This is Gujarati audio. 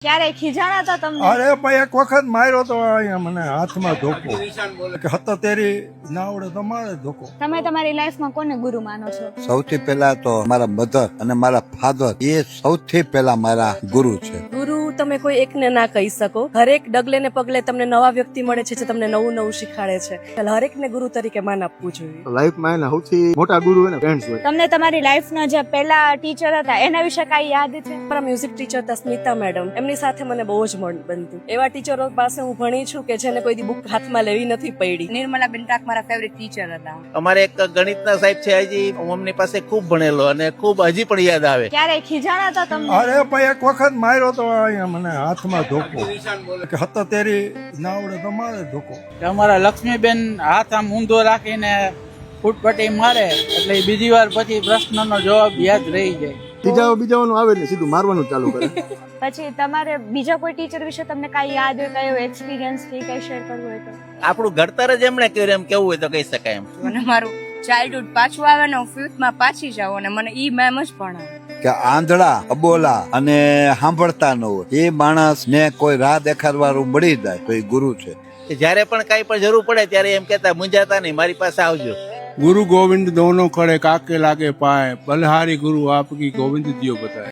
ક્યારે ખીજાણા હતા તમને? અરે ભાઈ એક વખત માર્યો તો અહીંયા મને હાથમાં ધોકો કે હતા તેરી ના આવડે તો મારે ધોકો. તમે તમારી લાઈફમાં કોને ગુરુ માનો છો? સૌથી પહેલા તો મારા મધર અને મારા ફાધર એ સૌથી પહેલા મારા ગુરુ છે. ગુરુ તમે કોઈ એકને ના કહી શકો. હરેક ડગલે ને પગલે તમને નવા વ્યક્તિ મળે છે જે તમને નવું નવું શીખાડે છે. એટલે હરેકને ગુરુ તરીકે માન આપવું જોઈએ. લાઈફમાં એના સૌથી મોટા ગુરુ હોય ને ફ્રેન્ડ્સ હોય. તમને તમારી લાઈફના જે પહેલા ટીચર હતા એના વિશે કાંઈ યાદ છે? મારા મ્યુઝિક ટીચર હતા સ્મિતા મેડમ. એમની સાથે મને બહુ જ મન બનતું. એવા ટીચરો પાસે હું ભણી છું કે જેને કોઈ દી બુક હાથમાં લેવી નથી પડી. નિર્મલાબેન ટાક મારા ફેવરિટ ટીચર હતા. અમારે એક ગણિતના સાહેબ છે, હજી હું એમની પાસે ખૂબ ભણેલો અને ખૂબ હજી પણ યાદ આવે. ક્યારે ખીજાણા હતા તમને? અરે ભાઈ એક વખત માર્યો તો અહીંયા મને હાથમાં ધોકો કે હતા તેરી ના આવડે તો મારે ધોકો. અમારા લક્ષ્મીબેન હાથ આમ ઊંધો રાખીને ફૂટપટ્ટી મારે એટલે બીજી વાર પછી પ્રશ્નનો જવાબ યાદ રહી જાય. બીજાઓનું આવે એટલે સીધું મારવાનું ચાલુ કરે. પછી તમારે બીજા કોઈ ટીચર વિશે તમને કાંઈ યાદ હોય, કયો એક્સપિરિયન્સ કે કઈ શેર કરવું હોય તો? આપણું ઘડતર જ એમણે કર્યું એમ કેવું હોય તો કહી શકાય એમ. મને મારું ચાઇલ્ડહુડ પાછું આવે ને હું ફિફ્થમાં પાછી જાઉં અને મને ઈ મેમ જ ભણાવે. કે આંધળા અબોલા અને સાંભળતા ન હોય એ માણસ ને કોઈ રાહ દેખાડવાનું મળી જાય તો એ ગુરુ છે. કે જ્યારે પણ કાંઈ પણ જરૂર પડે ત્યારે એમ કહેતા મૂંઝાતા નહીં, મારી પાસે આવજો. गुरु गोविंद दोनों खड़े काके लागे पाए, बलहारी गुरु आपकी गोविंद दियो बताए.